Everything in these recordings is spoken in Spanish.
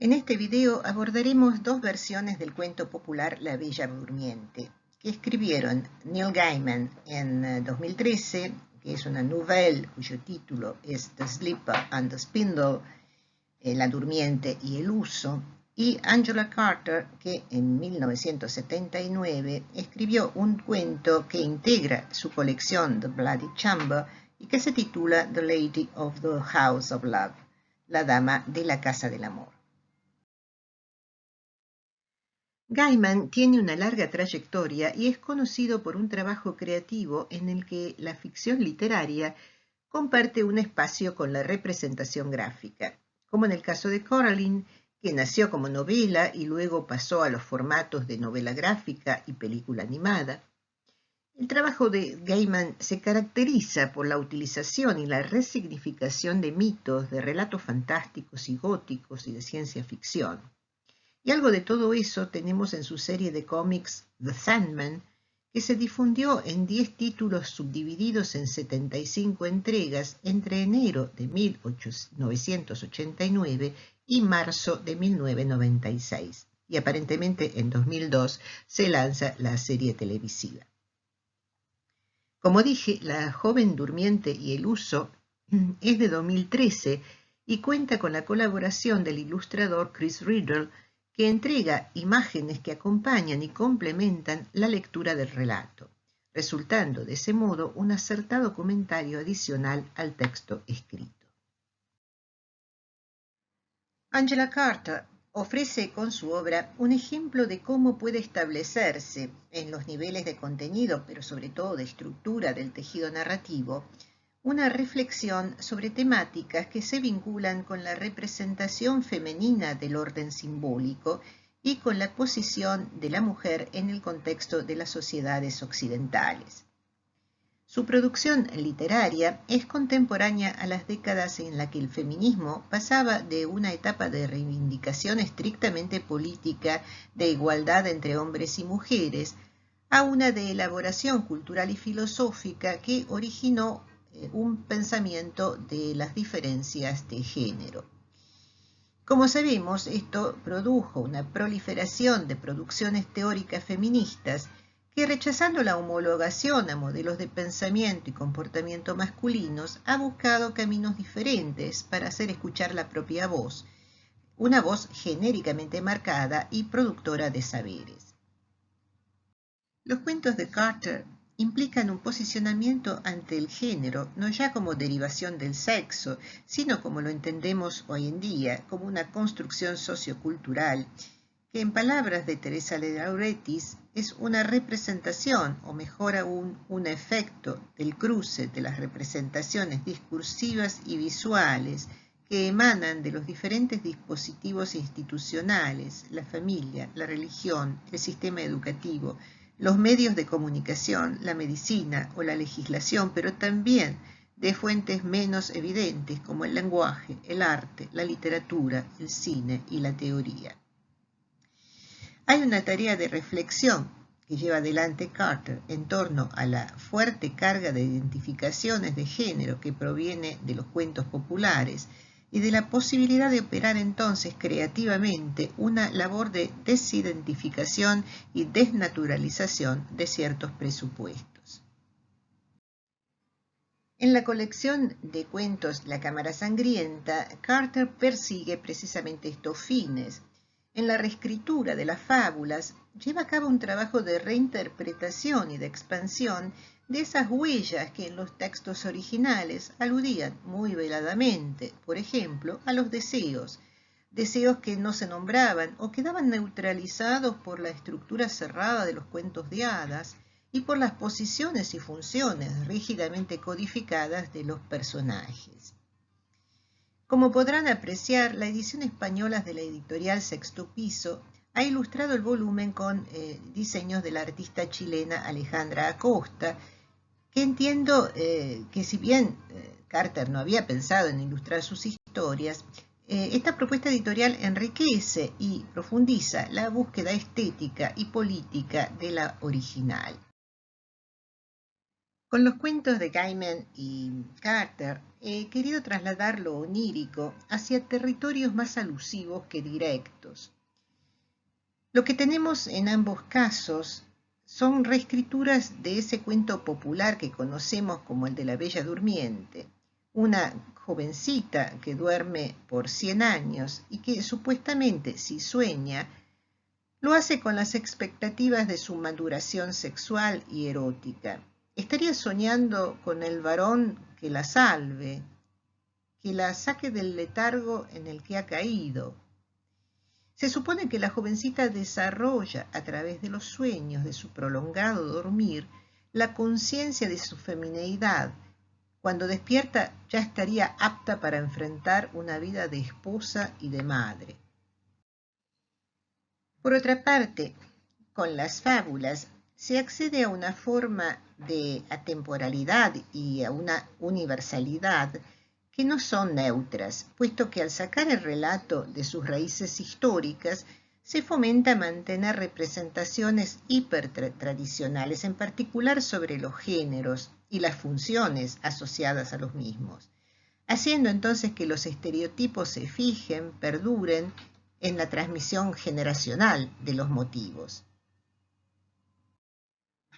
En este video abordaremos dos versiones del cuento popular La Bella Durmiente, que escribieron Neil Gaiman en 2013, que es una novela cuyo título es The Slipper and the Spindle, La Durmiente y el Uso, y Angela Carter, que en 1979 escribió un cuento que integra su colección The Bloody Chamber y que se titula The Lady of the House of Love, la Dama de la Casa del Amor. Gaiman tiene una larga trayectoria y es conocido por un trabajo creativo en el que la ficción literaria comparte un espacio con la representación gráfica, como en el caso de Coraline, que nació como novela y luego pasó a los formatos de novela gráfica y película animada. El trabajo de Gaiman se caracteriza por la utilización y la resignificación de mitos, de relatos fantásticos y góticos y de ciencia ficción. Y algo de todo eso tenemos en su serie de cómics The Sandman, que se difundió en 10 títulos subdivididos en 75 entregas entre enero de 1989 y marzo de 1996. Y aparentemente en 2002 se lanza la serie televisiva. Como dije, La joven durmiente y el uso es de 2013 y cuenta con la colaboración del ilustrador Chris Riddle, que entrega imágenes que acompañan y complementan la lectura del relato, resultando de ese modo un acertado comentario adicional al texto escrito. Angela Carter ofrece con su obra un ejemplo de cómo puede establecerse en los niveles de contenido, pero sobre todo de estructura del tejido narrativo, una reflexión sobre temáticas que se vinculan con la representación femenina del orden simbólico y con la posición de la mujer en el contexto de las sociedades occidentales. Su producción literaria es contemporánea a las décadas en las que el feminismo pasaba de una etapa de reivindicación estrictamente política de igualdad entre hombres y mujeres a una de elaboración cultural y filosófica que originó un pensamiento de las diferencias de género. Como sabemos, esto produjo una proliferación de producciones teóricas feministas que, rechazando la homologación a modelos de pensamiento y comportamiento masculinos, ha buscado caminos diferentes para hacer escuchar la propia voz, una voz genéricamente marcada y productora de saberes. Los cuentos de Carter implican un posicionamiento ante el género, no ya como derivación del sexo, sino como lo entendemos hoy en día, como una construcción sociocultural, que en palabras de Teresa de Lauretis es una representación, o mejor aún, un efecto del cruce de las representaciones discursivas y visuales que emanan de los diferentes dispositivos institucionales, la familia, la religión, el sistema educativo, los medios de comunicación, la medicina o la legislación, pero también de fuentes menos evidentes como el lenguaje, el arte, la literatura, el cine y la teoría. Hay una tarea de reflexión que lleva adelante Carter en torno a la fuerte carga de identificaciones de género que proviene de los cuentos populares y de la posibilidad de operar entonces creativamente una labor de desidentificación y desnaturalización de ciertos presupuestos. En la colección de cuentos La Cámara Sangrienta, Carter persigue precisamente estos fines. En la reescritura de las fábulas, lleva a cabo un trabajo de reinterpretación y de expansión de esas huellas que en los textos originales aludían muy veladamente, por ejemplo, a los deseos que no se nombraban o quedaban neutralizados por la estructura cerrada de los cuentos de hadas y por las posiciones y funciones rígidamente codificadas de los personajes. Como podrán apreciar, la edición española de la editorial Sexto Piso ha ilustrado el volumen con diseños de la artista chilena Alejandra Acosta, que entiendo que si bien Carter no había pensado en ilustrar sus historias, esta propuesta editorial enriquece y profundiza la búsqueda estética y política de la original. Con los cuentos de Gaiman y Carter he querido trasladar lo onírico hacia territorios más alusivos que directos. Lo que tenemos en ambos casos son reescrituras de ese cuento popular que conocemos como el de la Bella Durmiente, una jovencita que duerme por 100 años y que supuestamente, si sueña, lo hace con las expectativas de su maduración sexual y erótica. Estaría soñando con el varón que la salve, que la saque del letargo en el que ha caído. Se supone que la jovencita desarrolla a través de los sueños de su prolongado dormir la conciencia de su femineidad. Cuando despierta ya estaría apta para enfrentar una vida de esposa y de madre. Por otra parte, con las fábulas se accede a una forma de atemporalidad y a una universalidad que no son neutras, puesto que al sacar el relato de sus raíces históricas, se fomenta mantener representaciones hipertradicionales, en particular sobre los géneros y las funciones asociadas a los mismos, haciendo entonces que los estereotipos se fijen, perduren en la transmisión generacional de los motivos.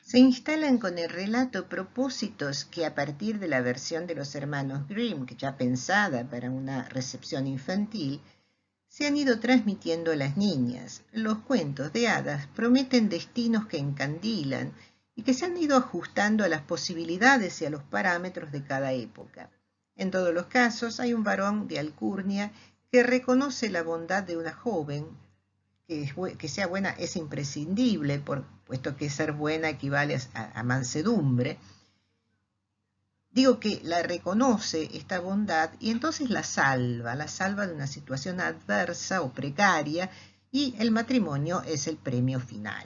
Se instalan con el relato propósitos que a partir de la versión de los hermanos Grimm, que ya pensada para una recepción infantil, se han ido transmitiendo a las niñas. Los cuentos de hadas prometen destinos que encandilan y que se han ido ajustando a las posibilidades y a los parámetros de cada época. En todos los casos hay un varón de alcurnia que reconoce la bondad de una joven. Que sea buena es imprescindible, puesto que ser buena equivale a mansedumbre. Digo que la reconoce esta bondad y entonces la salva de una situación adversa o precaria, y el matrimonio es el premio final.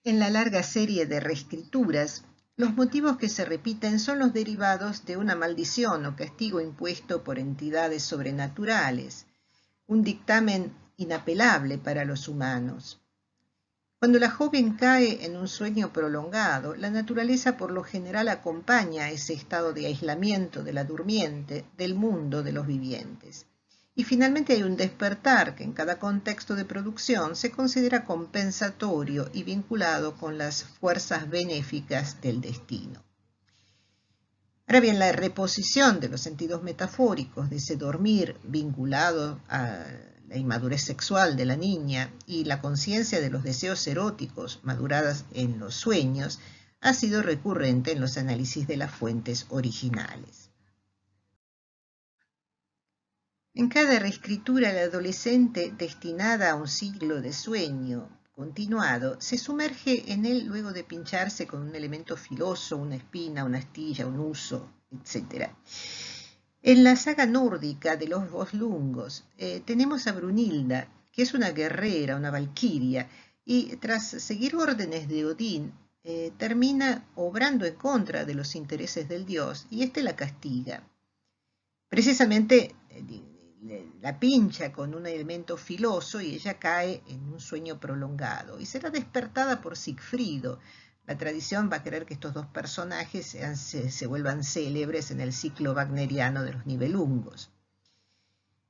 En la larga serie de reescrituras, los motivos que se repiten son los derivados de una maldición o castigo impuesto por entidades sobrenaturales, un dictamen inapelable para los humanos. Cuando la joven cae en un sueño prolongado, la naturaleza por lo general acompaña ese estado de aislamiento de la durmiente del mundo de los vivientes. Y finalmente hay un despertar que en cada contexto de producción se considera compensatorio y vinculado con las fuerzas benéficas del destino. Ahora bien, la reposición de los sentidos metafóricos de ese dormir vinculado a la inmadurez sexual de la niña y la conciencia de los deseos eróticos maduradas en los sueños ha sido recurrente en los análisis de las fuentes originales. En cada reescritura, la adolescente destinada a un ciclo de sueño continuado se sumerge en él luego de pincharse con un elemento filoso, una espina, una astilla, un huso, etc. En la saga nórdica de los Voslungos tenemos a Brunilda, que es una guerrera, una valquiria, y tras seguir órdenes de Odín, termina obrando en contra de los intereses del dios, y éste la castiga. Precisamente la pincha con un elemento filoso y ella cae en un sueño prolongado y será despertada por Sigfrido. La tradición va a querer que estos dos personajes se vuelvan célebres en el ciclo wagneriano de los Nibelungos.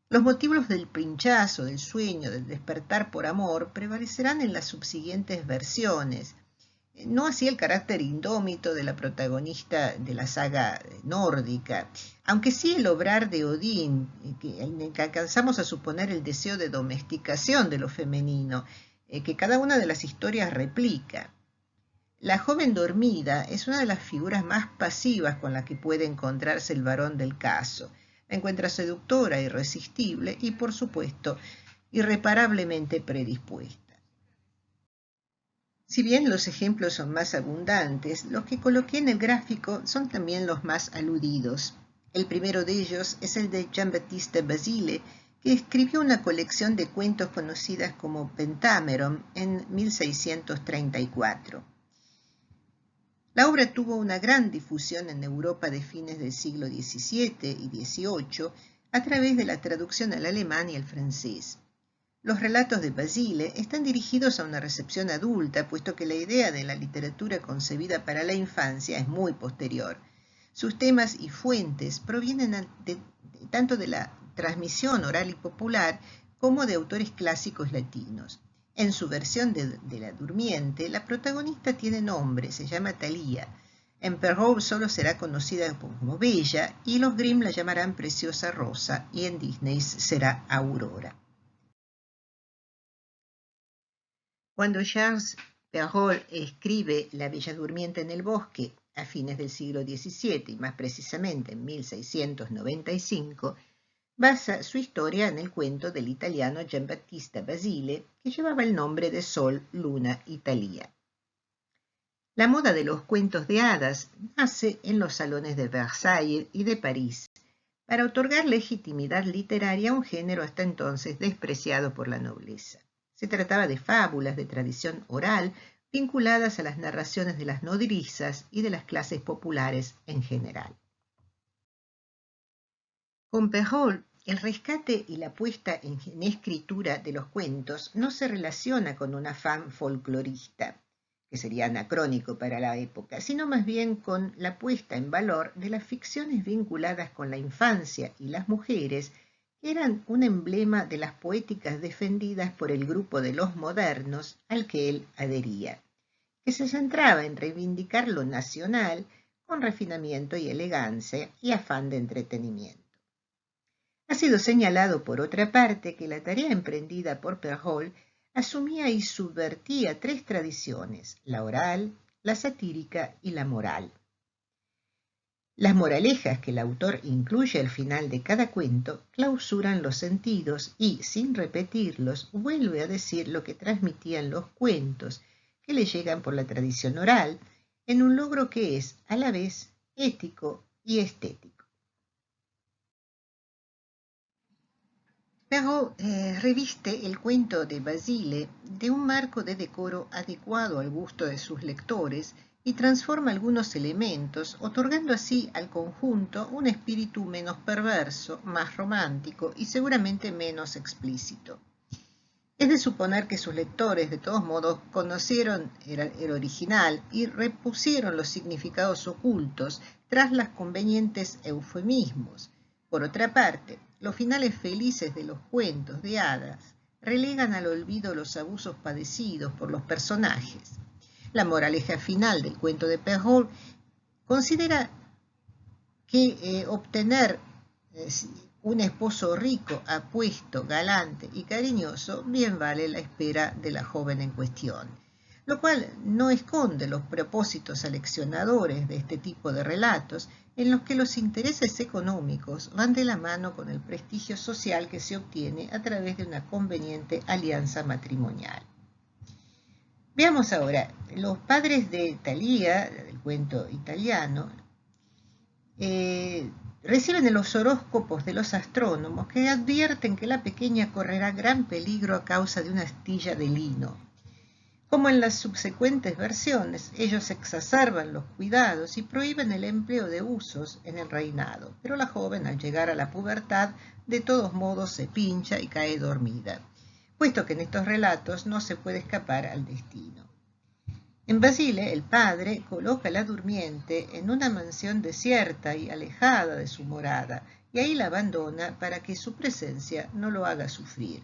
Los motivos del pinchazo, del sueño, del despertar por amor prevalecerán en las subsiguientes versiones. No así el carácter indómito de la protagonista de la saga nórdica, aunque sí el obrar de Odín, en el que alcanzamos a suponer el deseo de domesticación de lo femenino, que cada una de las historias replica. La joven dormida es una de las figuras más pasivas con las que puede encontrarse el varón del caso. La encuentra seductora, irresistible y, por supuesto, irreparablemente predispuesta. Si bien los ejemplos son más abundantes, los que coloqué en el gráfico son también los más aludidos. El primero de ellos es el de Jean-Baptiste Basile, que escribió una colección de cuentos conocidas como Pentameron en 1634. La obra tuvo una gran difusión en Europa de fines del siglo XVII y XVIII a través de la traducción al alemán y al francés. Los relatos de Basile están dirigidos a una recepción adulta, puesto que la idea de la literatura concebida para la infancia es muy posterior. Sus temas y fuentes provienen tanto de la transmisión oral y popular como de autores clásicos latinos. En su versión de La Durmiente, la protagonista tiene nombre, se llama Thalía. En Perrault solo será conocida como Bella y los Grimm la llamarán Preciosa Rosa y en Disney será Aurora. Cuando Charles Perrault escribe La Bella Durmiente en el bosque a fines del siglo XVII y más precisamente en 1695, basa su historia en el cuento del italiano Giambattista Basile, que llevaba el nombre de Sol, Luna y Thalía. La moda de los cuentos de hadas nace en los salones de Versailles y de París, para otorgar legitimidad literaria a un género hasta entonces despreciado por la nobleza. Se trataba de fábulas de tradición oral vinculadas a las narraciones de las nodrizas y de las clases populares en general. Con Perrault, el rescate y la puesta en escritura de los cuentos no se relaciona con un afán folclorista, que sería anacrónico para la época, sino más bien con la puesta en valor de las ficciones vinculadas con la infancia y las mujeres, que eran un emblema de las poéticas defendidas por el grupo de los modernos al que él adhería, que se centraba en reivindicar lo nacional con refinamiento y elegancia y afán de entretenimiento. Ha sido señalado, por otra parte, que la tarea emprendida por Perrault asumía y subvertía tres tradiciones: la oral, la satírica y la moral. Las moralejas que el autor incluye al final de cada cuento clausuran los sentidos y, sin repetirlos, vuelve a decir lo que transmitían los cuentos que le llegan por la tradición oral, en un logro que es, a la vez, ético y estético. Perrault reviste el cuento de Basile de un marco de decoro adecuado al gusto de sus lectores y transforma algunos elementos, otorgando así al conjunto un espíritu menos perverso, más romántico y seguramente menos explícito. Es de suponer que sus lectores, de todos modos, conocieron el original y repusieron los significados ocultos tras los convenientes eufemismos. Por otra parte, los finales felices de los cuentos de hadas relegan al olvido los abusos padecidos por los personajes. La moraleja final del cuento de Perrault considera que obtener un esposo rico, apuesto, galante y cariñoso bien vale la espera de la joven en cuestión, lo cual no esconde los propósitos aleccionadores de este tipo de relatos en los que los intereses económicos van de la mano con el prestigio social que se obtiene a través de una conveniente alianza matrimonial. Veamos ahora, los padres de Thalía, del cuento italiano, reciben los horóscopos de los astrónomos que advierten que la pequeña correrá gran peligro a causa de una astilla de lino. Como en las subsecuentes versiones, ellos exacerban los cuidados y prohíben el empleo de usos en el reinado, pero la joven, al llegar a la pubertad, de todos modos se pincha y cae dormida, puesto que en estos relatos no se puede escapar al destino. En Basile, el padre coloca a la durmiente en una mansión desierta y alejada de su morada, y ahí la abandona para que su presencia no lo haga sufrir.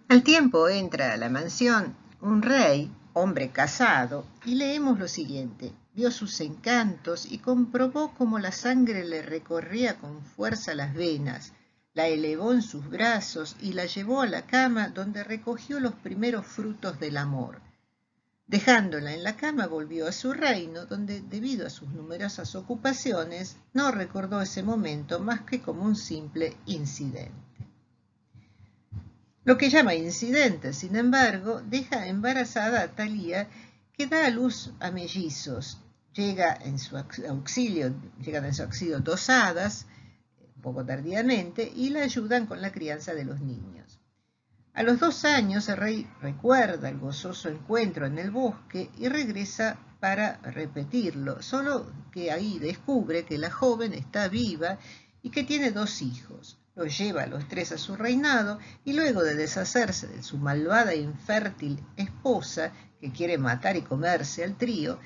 Al tiempo entra a la mansión un rey, hombre casado, y leemos lo siguiente: vio sus encantos y comprobó cómo la sangre le recorría con fuerza las venas, la elevó en sus brazos y la llevó a la cama donde recogió los primeros frutos del amor. Dejándola en la cama volvió a su reino, donde, debido a sus numerosas ocupaciones, no recordó ese momento más que como un simple incidente. Lo que llama incidente, sin embargo, deja embarazada a Thalía, que da a luz a mellizos. Llegan en su auxilio 2 hadas, un poco tardíamente, y la ayudan con la crianza de los niños. A los 2 años el rey recuerda el gozoso encuentro en el bosque y regresa para repetirlo, solo que ahí descubre que la joven está viva y que tiene 2 hijos. Lo lleva a los tres a su reinado y luego de deshacerse de su malvada e infértil esposa, que quiere matar y comerse al trío,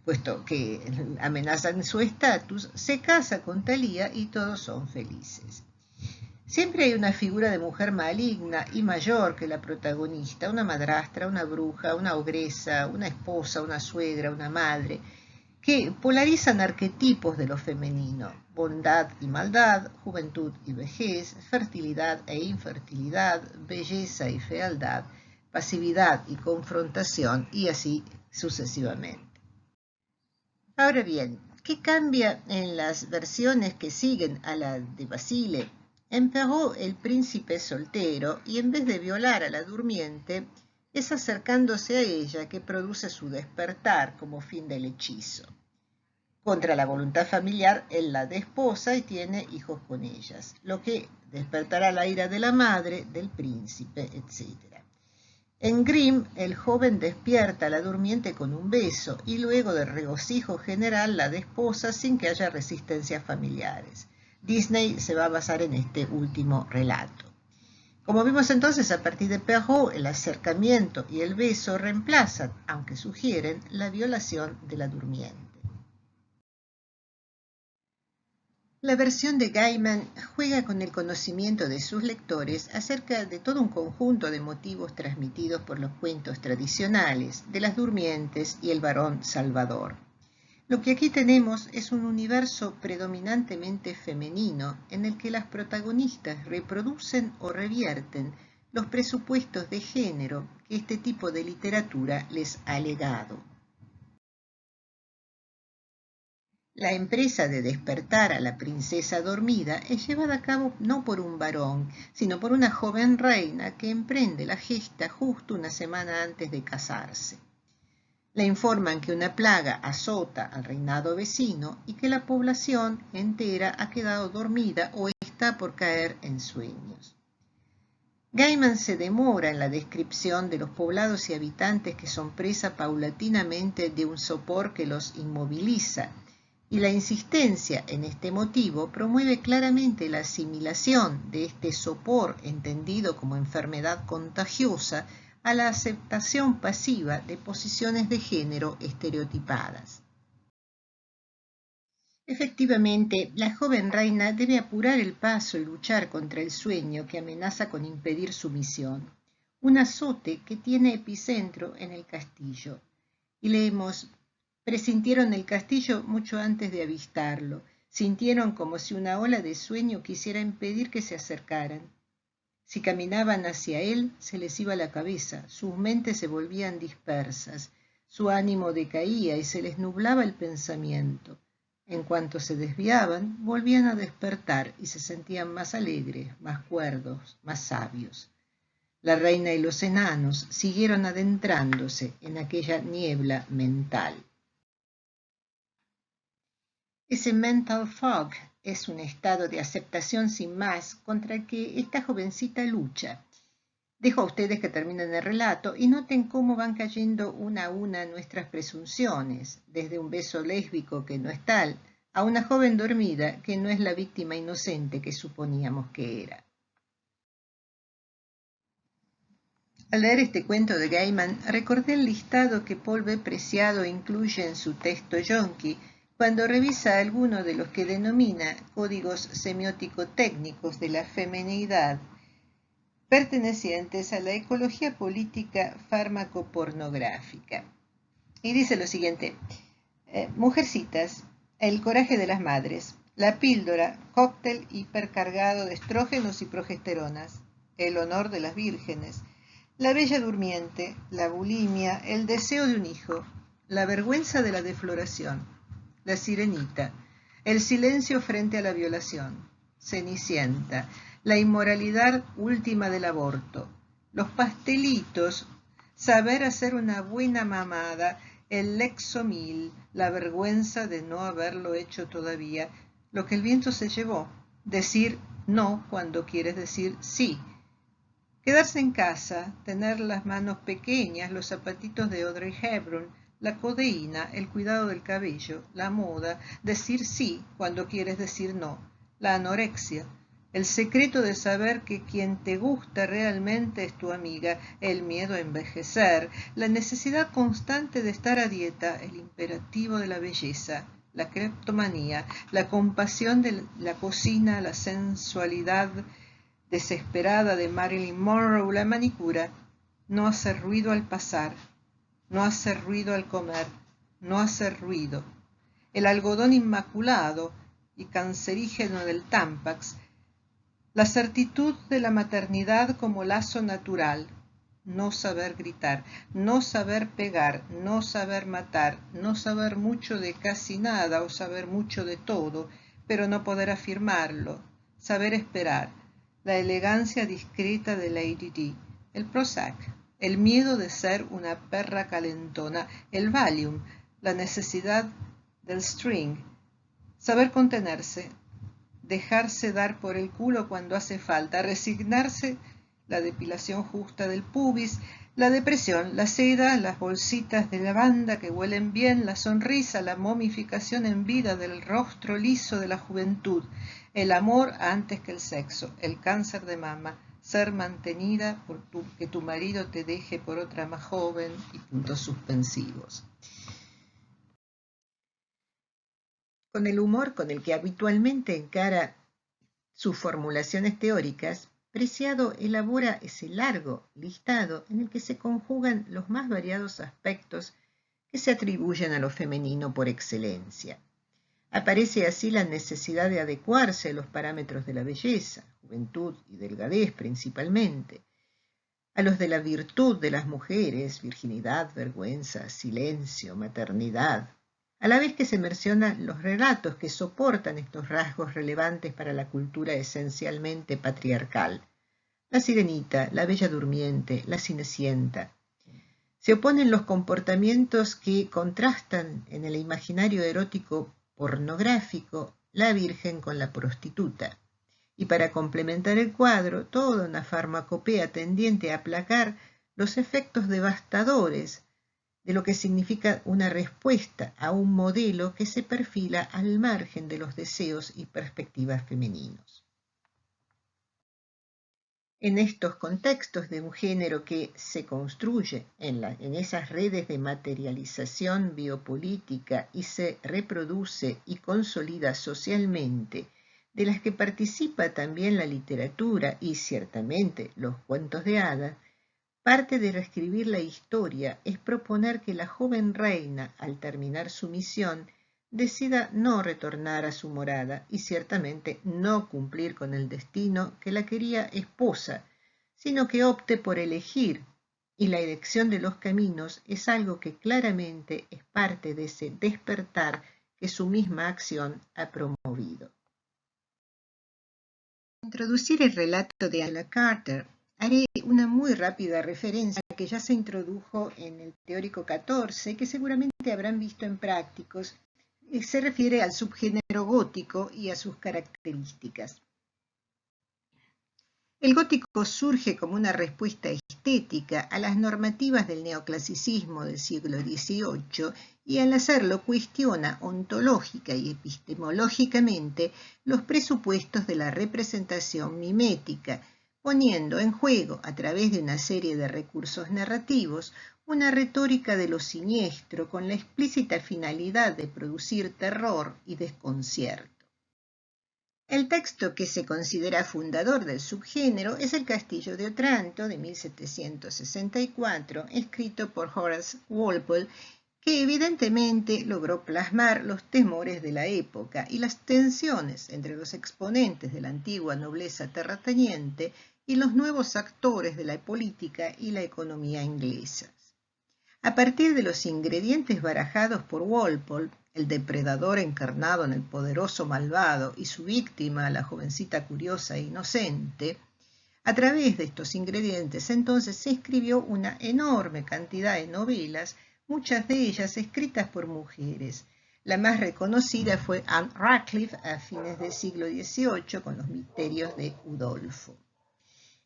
puesto que amenazan su estatus, se casa con Thalía y todos son felices. Siempre hay una figura de mujer maligna y mayor que la protagonista, una madrastra, una bruja, una ogresa, una esposa, una suegra, una madre, que polarizan arquetipos de lo femenino: bondad y maldad, juventud y vejez, fertilidad e infertilidad, belleza y fealdad, pasividad y confrontación, y así sucesivamente. Ahora bien, ¿qué cambia en las versiones que siguen a la de Basile? En Perrault el príncipe es soltero y en vez de violar a la durmiente, es acercándose a ella que produce su despertar como fin del hechizo. Contra la voluntad familiar, él la desposa y tiene hijos con ellas, lo que despertará la ira de la madre, del príncipe, etc. En Grimm, el joven despierta a la durmiente con un beso y luego de regocijo general la desposa sin que haya resistencias familiares. Disney se va a basar en este último relato. Como vimos entonces, a partir de Perrault, el acercamiento y el beso reemplazan, aunque sugieren, la violación de la durmiente. La versión de Gaiman juega con el conocimiento de sus lectores acerca de todo un conjunto de motivos transmitidos por los cuentos tradicionales de las durmientes y el varón salvador. Lo que aquí tenemos es un universo predominantemente femenino en el que las protagonistas reproducen o revierten los presupuestos de género que este tipo de literatura les ha legado. La empresa de despertar a la princesa dormida es llevada a cabo no por un varón, sino por una joven reina que emprende la gesta justo una semana antes de casarse. Le informan que una plaga azota al reinado vecino y que la población entera ha quedado dormida o está por caer en sueños. Gaiman se demora en la descripción de los poblados y habitantes que son presa paulatinamente de un sopor que los inmoviliza, y la insistencia en este motivo promueve claramente la asimilación de este sopor entendido como enfermedad contagiosa a la aceptación pasiva de posiciones de género estereotipadas. Efectivamente, la joven reina debe apurar el paso y luchar contra el sueño que amenaza con impedir su misión, un azote que tiene epicentro en el castillo. Y leemos: presintieron el castillo mucho antes de avistarlo, sintieron como si una ola de sueño quisiera impedir que se acercaran. Si caminaban hacia él, se les iba la cabeza, sus mentes se volvían dispersas, su ánimo decaía y se les nublaba el pensamiento. En cuanto se desviaban, volvían a despertar y se sentían más alegres, más cuerdos, más sabios. La reina y los enanos siguieron adentrándose en aquella niebla mental. Ese mental fog es un estado de aceptación sin más contra el que esta jovencita lucha. Dejo a ustedes que terminen el relato y noten cómo van cayendo una a una nuestras presunciones, desde un beso lésbico que no es tal, a una joven dormida que no es la víctima inocente que suponíamos que era. Al leer este cuento de Gaiman, recordé el listado que Paul B. Preciado incluye en su texto Yonki cuando revisa alguno de los que denomina códigos semiótico-técnicos de la feminidad, pertenecientes a la ecología política fármaco-pornográfica. Y dice lo siguiente: mujercitas, el coraje de las madres, la píldora, cóctel hipercargado de estrógenos y progesteronas, el honor de las vírgenes, la bella durmiente, la bulimia, el deseo de un hijo, la vergüenza de la defloración, la sirenita, el silencio frente a la violación, Cenicienta, la inmoralidad última del aborto, los pastelitos, saber hacer una buena mamada, el lexomil, la vergüenza de no haberlo hecho todavía, lo que el viento se llevó, decir no cuando quieres decir sí, quedarse en casa, tener las manos pequeñas, los zapatitos de Audrey Hepburn, la codeína, el cuidado del cabello, la moda, decir sí cuando quieres decir no, la anorexia, el secreto de saber que quien te gusta realmente es tu amiga, el miedo a envejecer, la necesidad constante de estar a dieta, el imperativo de la belleza, la cleptomanía, la compasión de la cocina, la sensualidad desesperada de Marilyn Monroe, la manicura, no hacer ruido al pasar, no hacer ruido al comer, no hacer ruido, el algodón inmaculado y cancerígeno del Tampax, la certitud de la maternidad como lazo natural, no saber gritar, no saber pegar, no saber matar, no saber mucho de casi nada o saber mucho de todo, pero no poder afirmarlo, saber esperar, la elegancia discreta de Lady Di, el Prozac, el miedo de ser una perra calentona, el Valium, la necesidad del string, saber contenerse, dejarse dar por el culo cuando hace falta, resignarse, la depilación justa del pubis, la depresión, la seda, las bolsitas de lavanda que huelen bien, la sonrisa, la momificación en vida del rostro liso de la juventud, el amor antes que el sexo, el cáncer de mama, ser mantenida por que tu marido te deje por otra más joven y puntos suspensivos. Con el humor con el que habitualmente encara sus formulaciones teóricas, Preciado elabora ese largo listado en el que se conjugan los más variados aspectos que se atribuyen a lo femenino por excelencia. Aparece así la necesidad de adecuarse a los parámetros de la belleza, juventud y delgadez principalmente, a los de la virtud de las mujeres, virginidad, vergüenza, silencio, maternidad, a la vez que se mencionan los relatos que soportan estos rasgos relevantes para la cultura esencialmente patriarcal. La Sirenita, la Bella Durmiente, la Cenicienta. Se oponen los comportamientos que contrastan en el imaginario erótico pornográfico la Virgen con la prostituta. Y para complementar el cuadro, toda una farmacopea tendiente a aplacar los efectos devastadores de lo que significa una respuesta a un modelo que se perfila al margen de los deseos y perspectivas femeninos. En estos contextos de un género que se construye en esas redes de materialización biopolítica y se reproduce y consolida socialmente, de las que participa también la literatura y ciertamente los cuentos de hadas, parte de reescribir la historia es proponer que la joven reina, al terminar su misión, decida no retornar a su morada y ciertamente no cumplir con el destino que la quería esposa, sino que opte por elegir, y la elección de los caminos es algo que claramente es parte de ese despertar que su misma acción ha promovido. Para introducir el relato de Angela Carter, haré una muy rápida referencia que ya se introdujo en el teórico 14, que seguramente habrán visto en prácticos. Se refiere al subgénero gótico y a sus características. El gótico surge como una respuesta estética a las normativas del neoclasicismo del siglo XVIII y al hacerlo cuestiona ontológica y epistemológicamente los presupuestos de la representación mimética, poniendo en juego, a través de una serie de recursos narrativos, una retórica de lo siniestro con la explícita finalidad de producir terror y desconcierto. El texto que se considera fundador del subgénero es El Castillo de Otranto, de 1764, escrito por Horace Walpole, que evidentemente logró plasmar los temores de la época y las tensiones entre los exponentes de la antigua nobleza terrateniente y los nuevos actores de la política y la economía inglesas. A partir de los ingredientes barajados por Walpole, el depredador encarnado en el poderoso malvado y su víctima, la jovencita curiosa e inocente, a través de estos ingredientes entonces se escribió una enorme cantidad de novelas, muchas de ellas escritas por mujeres. La más reconocida fue Anne Radcliffe a fines del siglo XVIII con Los misterios de Udolfo.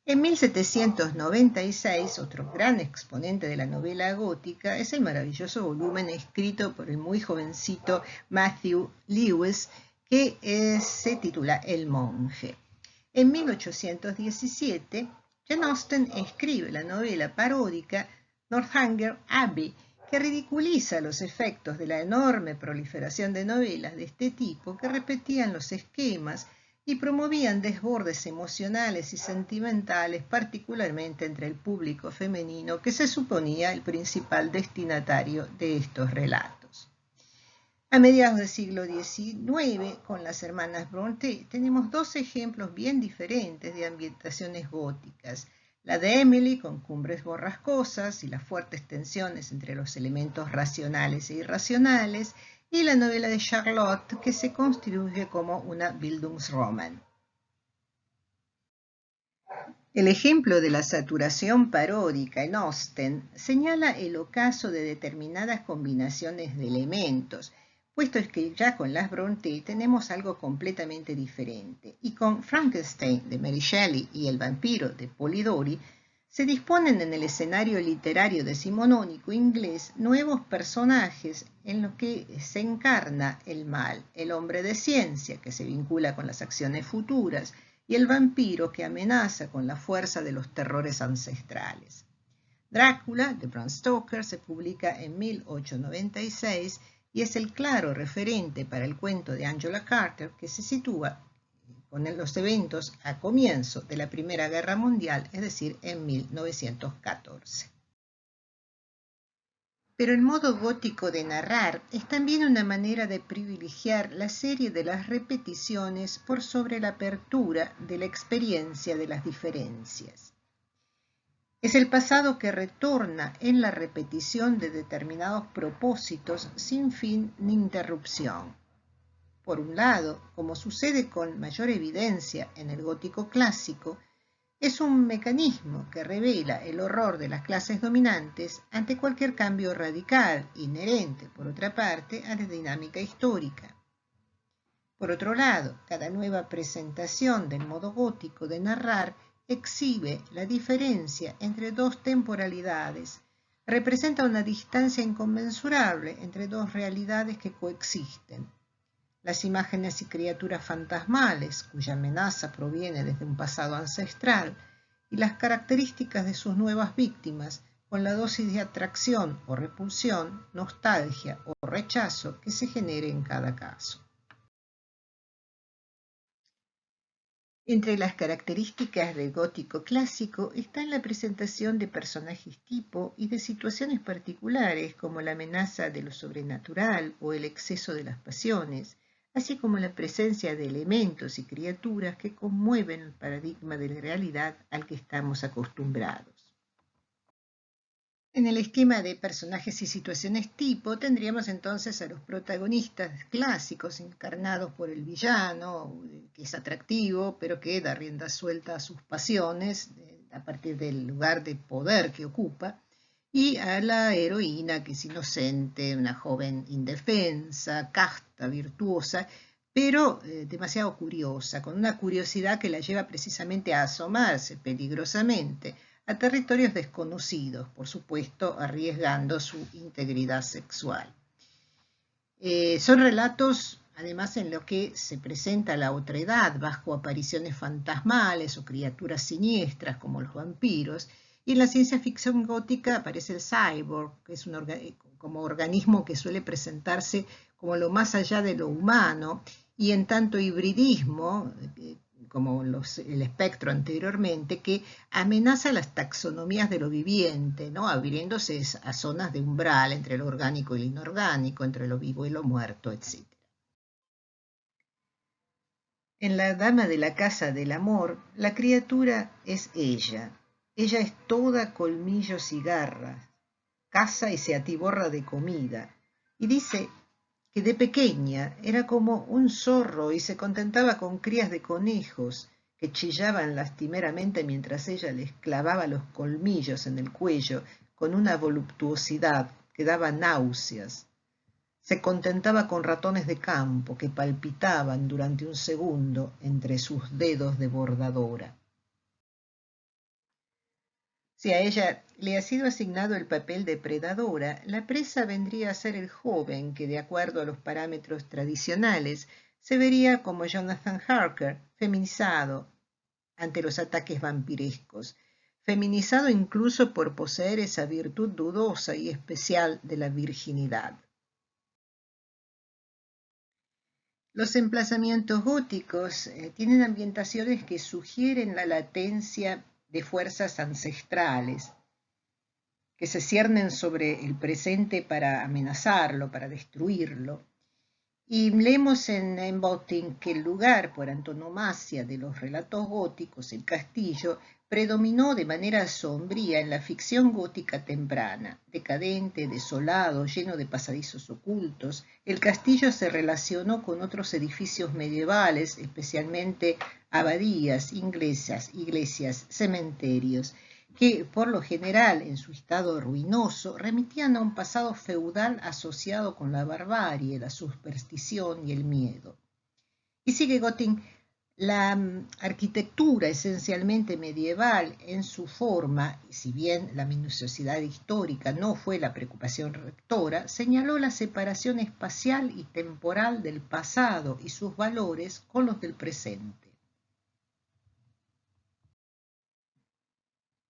En 1796, otro gran exponente de la novela gótica es el maravilloso volumen escrito por el muy jovencito Matthew Lewis, que se titula El monje. En 1817, Jane Austen escribe la novela paródica Northanger Abbey, que ridiculiza los efectos de la enorme proliferación de novelas de este tipo que repetían los esquemas y promovían desbordes emocionales y sentimentales, particularmente entre el público femenino, que se suponía el principal destinatario de estos relatos. A mediados del siglo XIX, con las hermanas Brontë, tenemos dos ejemplos bien diferentes de ambientaciones góticas. La de Emily, con Cumbres borrascosas y las fuertes tensiones entre los elementos racionales e irracionales, y la novela de Charlotte, que se constituye como una Bildungsroman. El ejemplo de la saturación paródica en Austen señala el ocaso de determinadas combinaciones de elementos, puesto que ya con las Brontë tenemos algo completamente diferente, y con Frankenstein de Mary Shelley y El vampiro de Polidori se disponen en el escenario literario decimonónico inglés nuevos personajes en los que se encarna el mal, el hombre de ciencia que se vincula con las acciones futuras y el vampiro que amenaza con la fuerza de los terrores ancestrales. Drácula, de Bram Stoker, se publica en 1896 y es el claro referente para el cuento de Angela Carter, que se sitúa con los eventos a comienzo de la Primera Guerra Mundial, es decir, en 1914. Pero el modo gótico de narrar es también una manera de privilegiar la serie de las repeticiones por sobre la apertura de la experiencia de las diferencias. Es el pasado que retorna en la repetición de determinados propósitos sin fin ni interrupción. Por un lado, como sucede con mayor evidencia en el gótico clásico, es un mecanismo que revela el horror de las clases dominantes ante cualquier cambio radical, inherente, por otra parte, a la dinámica histórica. Por otro lado, cada nueva presentación del modo gótico de narrar exhibe la diferencia entre dos temporalidades, representa una distancia inconmensurable entre dos realidades que coexisten. Las imágenes y criaturas fantasmales, cuya amenaza proviene desde un pasado ancestral, y las características de sus nuevas víctimas, con la dosis de atracción o repulsión, nostalgia o rechazo que se genere en cada caso. Entre las características del gótico clásico está la presentación de personajes tipo y de situaciones particulares como la amenaza de lo sobrenatural o el exceso de las pasiones, así como la presencia de elementos y criaturas que conmueven el paradigma de la realidad al que estamos acostumbrados. En el esquema de personajes y situaciones tipo tendríamos entonces a los protagonistas clásicos encarnados por el villano, que es atractivo, pero que da rienda suelta a sus pasiones a partir del lugar de poder que ocupa, y a la heroína, que es inocente, una joven indefensa, casta, virtuosa, pero demasiado curiosa, con una curiosidad que la lleva precisamente a asomarse peligrosamente a territorios desconocidos, por supuesto, arriesgando su integridad sexual. Son relatos, además, en los que se presenta la otredad bajo apariciones fantasmales o criaturas siniestras como los vampiros, y en la ciencia ficción gótica aparece el cyborg, que es como organismo que suele presentarse como lo más allá de lo humano, y en tanto hibridismo, como el espectro anteriormente, que amenaza las taxonomías de lo viviente, ¿no? Abriéndose a zonas de umbral entre lo orgánico y lo inorgánico, entre lo vivo y lo muerto, etc. En La Dama de la Casa del Amor, la criatura es ella. Ella es toda colmillos y garras, caza y se atiborra de comida, y dice que de pequeña era como un zorro y se contentaba con crías de conejos que chillaban lastimeramente mientras ella les clavaba los colmillos en el cuello con una voluptuosidad que daba náuseas. Se contentaba con ratones de campo que palpitaban durante un segundo entre sus dedos de bordadora. Si a ella le ha sido asignado el papel de predadora, la presa vendría a ser el joven que, de acuerdo a los parámetros tradicionales, se vería como Jonathan Harker, feminizado ante los ataques vampirescos, feminizado incluso por poseer esa virtud dudosa y especial de la virginidad. Los emplazamientos góticos tienen ambientaciones que sugieren la latencia de fuerzas ancestrales que se ciernen sobre el presente para amenazarlo, para destruirlo. Y leemos en Botting que el lugar por antonomasia de los relatos góticos, el castillo, predominó de manera sombría en la ficción gótica temprana, decadente, desolado, lleno de pasadizos ocultos. El castillo se relacionó con otros edificios medievales, especialmente abadías, iglesias, cementerios, que por lo general en su estado ruinoso remitían a un pasado feudal asociado con la barbarie, la superstición y el miedo. Y sigue Gotting, la arquitectura esencialmente medieval en su forma, y si bien la minuciosidad histórica no fue la preocupación rectora, señaló la separación espacial y temporal del pasado y sus valores con los del presente.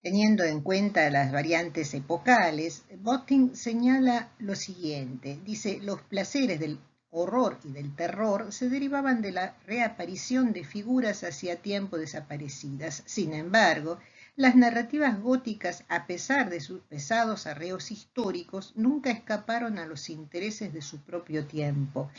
Teniendo en cuenta las variantes epocales, Botting señala lo siguiente, dice, los placeres del horror y del terror se derivaban de la reaparición de figuras hacía tiempo desaparecidas. Sin embargo, las narrativas góticas, a pesar de sus pesados arreos históricos, nunca escaparon a los intereses de su propio tiempo.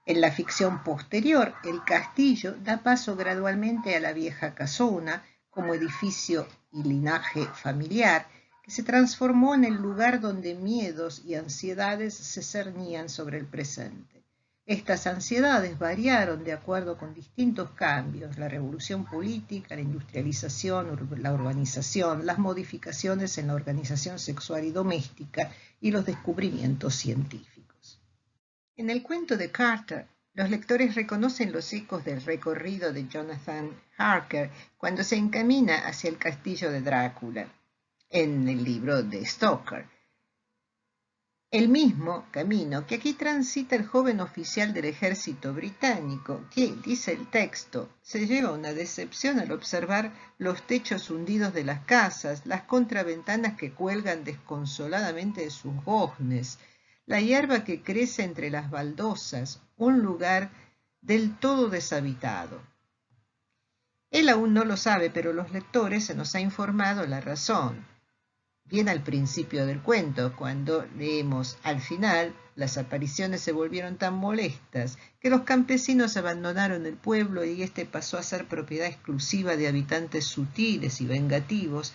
En la ficción posterior, el castillo da paso gradualmente a la vieja casona, como edificio y linaje familiar, que se transformó en el lugar donde miedos y ansiedades se cernían sobre el presente. Estas ansiedades variaron de acuerdo con distintos cambios, la revolución política, la industrialización, la urbanización, las modificaciones en la organización sexual y doméstica y los descubrimientos científicos. En el cuento de Carter, los lectores reconocen los ecos del recorrido de Jonathan Harker cuando se encamina hacia el castillo de Drácula, en el libro de Stoker. El mismo camino que aquí transita el joven oficial del ejército británico, que, dice el texto, se lleva una decepción al observar los techos hundidos de las casas, las contraventanas que cuelgan desconsoladamente de sus goznes, la hierba que crece entre las baldosas, un lugar del todo deshabitado. Él aún no lo sabe, pero los lectores se nos ha informado la razón. Bien al principio del cuento, cuando leemos al final, las apariciones se volvieron tan molestas que los campesinos abandonaron el pueblo y este pasó a ser propiedad exclusiva de habitantes sutiles y vengativos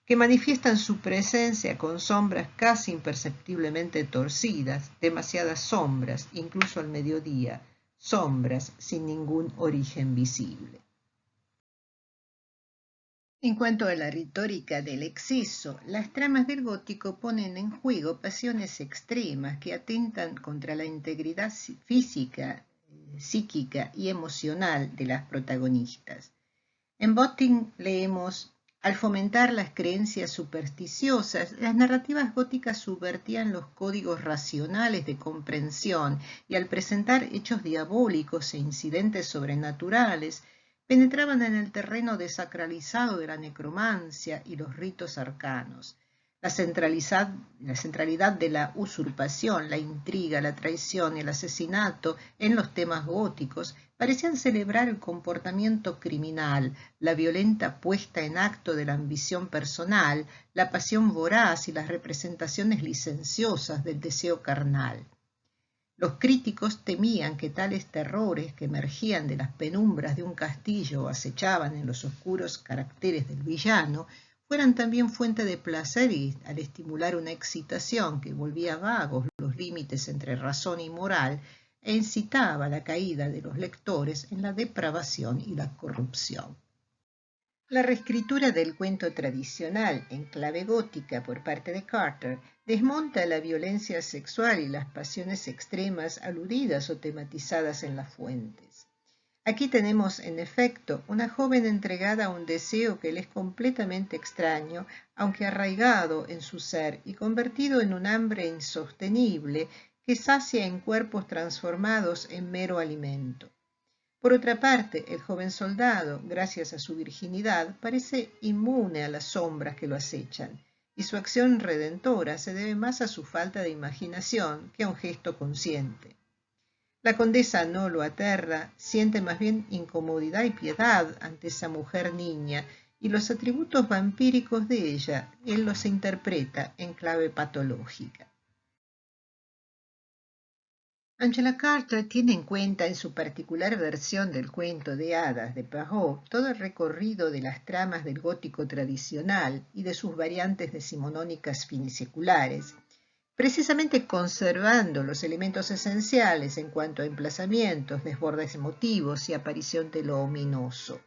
que manifiestan su presencia con sombras casi imperceptiblemente torcidas, demasiadas sombras, incluso al mediodía, sombras sin ningún origen visible. En cuanto a la retórica del exceso, las tramas del gótico ponen en juego pasiones extremas que atentan contra la integridad física, psíquica y emocional de las protagonistas. En Botting leemos, al fomentar las creencias supersticiosas, las narrativas góticas subvertían los códigos racionales de comprensión y al presentar hechos diabólicos e incidentes sobrenaturales, penetraban en el terreno desacralizado de la necromancia y los ritos arcanos. La centralidad de la usurpación, la intriga, la traición y el asesinato en los temas góticos parecían celebrar el comportamiento criminal, la violenta puesta en acto de la ambición personal, la pasión voraz y las representaciones licenciosas del deseo carnal. Los críticos temían que tales terrores que emergían de las penumbras de un castillo o acechaban en los oscuros caracteres del villano fueran también fuente de placer y al estimular una excitación que volvía vagos los límites entre razón y moral e incitaba la caída de los lectores en la depravación y la corrupción. La reescritura del cuento tradicional en clave gótica por parte de Carter desmonta la violencia sexual y las pasiones extremas aludidas o tematizadas en las fuentes. Aquí tenemos, en efecto, una joven entregada a un deseo que le es completamente extraño, aunque arraigado en su ser y convertido en un hambre insostenible que sacia en cuerpos transformados en mero alimento. Por otra parte, el joven soldado, gracias a su virginidad, parece inmune a las sombras que lo acechan, y su acción redentora se debe más a su falta de imaginación que a un gesto consciente. La condesa no lo aterra, siente más bien incomodidad y piedad ante esa mujer niña, y los atributos vampíricos de ella él los interpreta en clave patológica. Angela Carter tiene en cuenta en su particular versión del cuento de hadas de Perrault todo el recorrido de las tramas del gótico tradicional y de sus variantes decimonónicas finiseculares, precisamente conservando los elementos esenciales en cuanto a emplazamientos, desbordes emotivos y aparición de lo ominoso.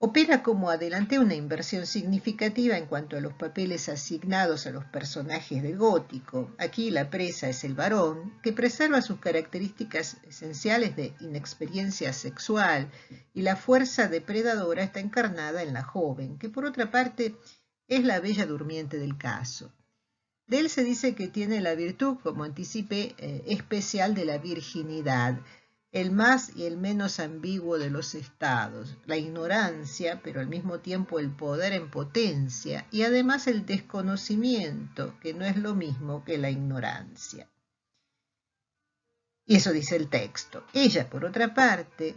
Opera como adelante una inversión significativa en cuanto a los papeles asignados a los personajes del gótico. Aquí la presa es el varón, que preserva sus características esenciales de inexperiencia sexual, y la fuerza depredadora está encarnada en la joven, que por otra parte es la bella durmiente del caso. De él se dice que tiene la virtud, como anticipé, especial de la virginidad, el más y el menos ambiguo de los estados, la ignorancia, pero al mismo tiempo el poder en potencia, y además el desconocimiento, que no es lo mismo que la ignorancia. Y eso dice el texto. Ella, por otra parte,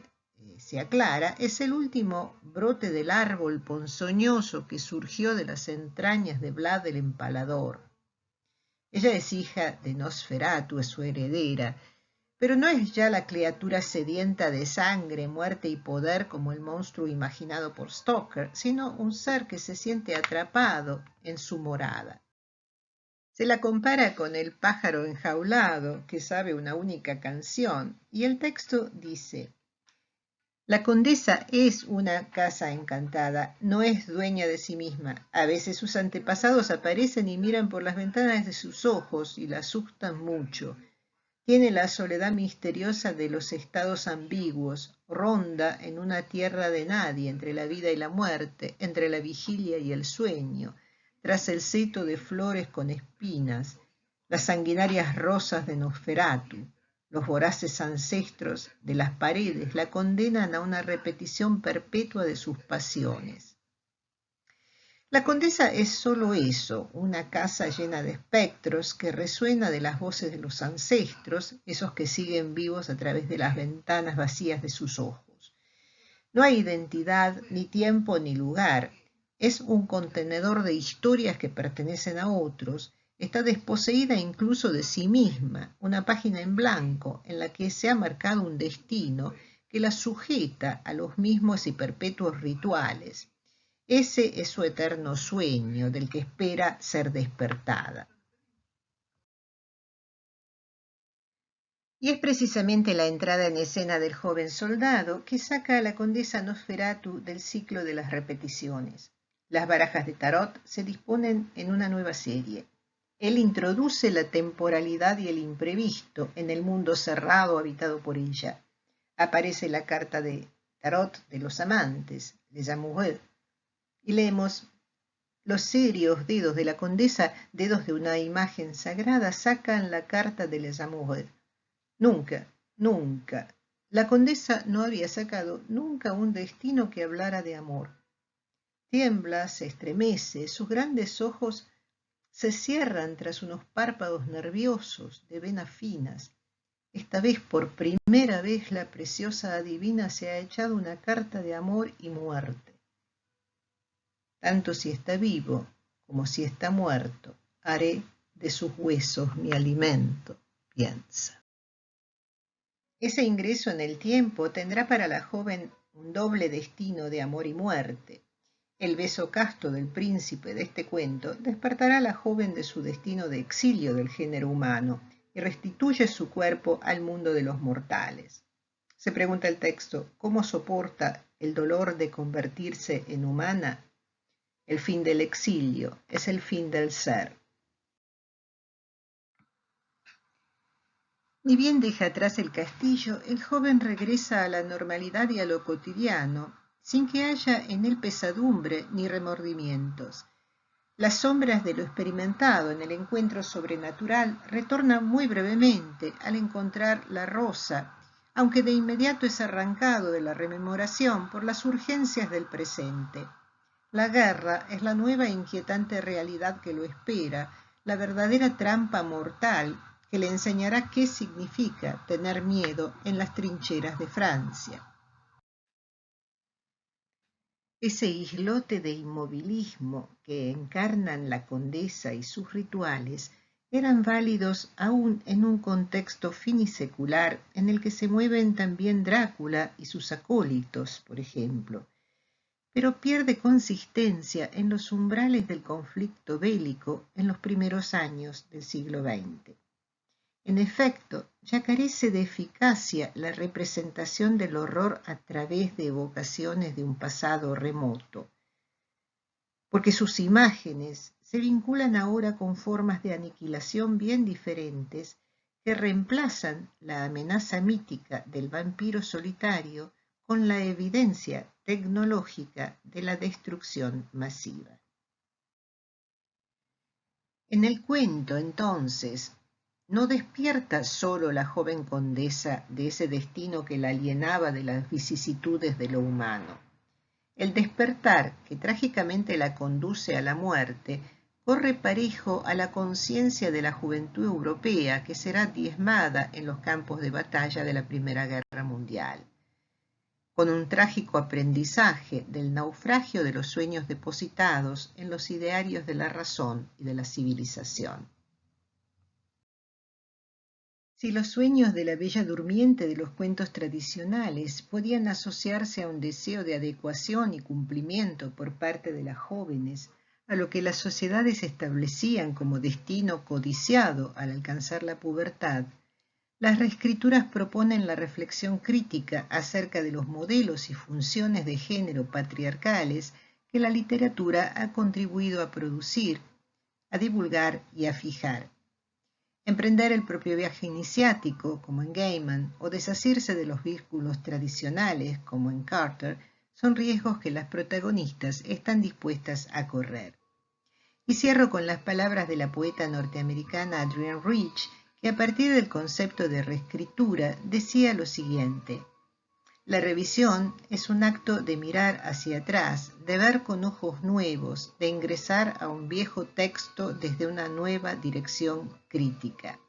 se aclara, es el último brote del árbol ponzoñoso que surgió de las entrañas de Vlad el Empalador. Ella es hija de Nosferatu, es su heredera, pero no es ya la criatura sedienta de sangre, muerte y poder como el monstruo imaginado por Stoker, sino un ser que se siente atrapado en su morada. Se la compara con el pájaro enjaulado, que sabe una única canción, y el texto dice: la condesa es una casa encantada, no es dueña de sí misma. A veces sus antepasados aparecen y miran por las ventanas de sus ojos y la asustan mucho. Tiene la soledad misteriosa de los estados ambiguos, ronda en una tierra de nadie, entre la vida y la muerte, entre la vigilia y el sueño, tras el seto de flores con espinas, las sanguinarias rosas de Nosferatu. Los voraces ancestros de las paredes la condenan a una repetición perpetua de sus pasiones. La condesa es solo eso, una casa llena de espectros que resuena de las voces de los ancestros, esos que siguen vivos a través de las ventanas vacías de sus ojos. No hay identidad, ni tiempo, ni lugar. Es un contenedor de historias que pertenecen a otros. Está desposeída incluso de sí misma, una página en blanco en la que se ha marcado un destino que la sujeta a los mismos y perpetuos rituales. Ese es su eterno sueño del que espera ser despertada. Y es precisamente la entrada en escena del joven soldado que saca a la condesa Nosferatu del ciclo de las repeticiones. Las barajas de tarot se disponen en una nueva serie. Él introduce la temporalidad y el imprevisto en el mundo cerrado habitado por ella. Aparece la carta de tarot de los amantes, Les Amoureux, y leemos: los serios dedos de la condesa, dedos de una imagen sagrada, sacan la carta de Les Amoureux. Nunca, nunca. La condesa no había sacado nunca un destino que hablara de amor. Tiembla, se estremece, sus grandes ojos se cierran tras unos párpados nerviosos de venas finas. Esta vez, por primera vez, la preciosa adivina se ha echado una carta de amor y muerte. Tanto si está vivo como si está muerto, haré de sus huesos mi alimento, piensa. Ese ingreso en el tiempo tendrá para la joven un doble destino de amor y muerte. El beso casto del príncipe de este cuento despertará a la joven de su destino de exilio del género humano y restituye su cuerpo al mundo de los mortales. Se pregunta el texto: ¿cómo soporta el dolor de convertirse en humana? El fin del exilio es el fin del ser. Ni bien deja atrás el castillo, el joven regresa a la normalidad y a lo cotidiano, sin que haya en él pesadumbre ni remordimientos. Las sombras de lo experimentado en el encuentro sobrenatural retornan muy brevemente al encontrar la rosa, aunque de inmediato es arrancado de la rememoración por las urgencias del presente. La guerra es la nueva e inquietante realidad que lo espera, la verdadera trampa mortal que le enseñará qué significa tener miedo en las trincheras de Francia. Ese islote de inmovilismo que encarnan la condesa y sus rituales eran válidos aún en un contexto finisecular en el que se mueven también Drácula y sus acólitos, por ejemplo, pero pierde consistencia en los umbrales del conflicto bélico en los primeros años del siglo XX. En efecto, ya carece de eficacia la representación del horror a través de evocaciones de un pasado remoto, porque sus imágenes se vinculan ahora con formas de aniquilación bien diferentes que reemplazan la amenaza mítica del vampiro solitario con la evidencia tecnológica de la destrucción masiva. En el cuento, entonces, no despierta solo la joven condesa de ese destino que la alienaba de las vicisitudes de lo humano. El despertar que trágicamente la conduce a la muerte corre parejo a la conciencia de la juventud europea que será diezmada en los campos de batalla de la Primera Guerra Mundial, con un trágico aprendizaje del naufragio de los sueños depositados en los idearios de la razón y de la civilización. Si los sueños de la bella durmiente de los cuentos tradicionales podían asociarse a un deseo de adecuación y cumplimiento por parte de las jóvenes a lo que las sociedades establecían como destino codiciado al alcanzar la pubertad, las reescrituras proponen la reflexión crítica acerca de los modelos y funciones de género patriarcales que la literatura ha contribuido a producir, a divulgar y a fijar. Emprender el propio viaje iniciático, como en Gaiman, o desasirse de los vínculos tradicionales, como en Carter, son riesgos que las protagonistas están dispuestas a correr. Y cierro con las palabras de la poeta norteamericana Adrienne Rich, que a partir del concepto de reescritura decía lo siguiente: la revisión es un acto de mirar hacia atrás, de ver con ojos nuevos, de ingresar a un viejo texto desde una nueva dirección crítica.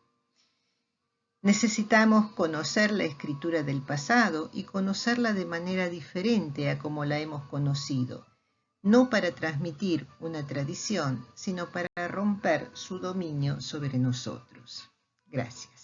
Necesitamos conocer la escritura del pasado y conocerla de manera diferente a como la hemos conocido, no para transmitir una tradición, sino para romper su dominio sobre nosotros. Gracias.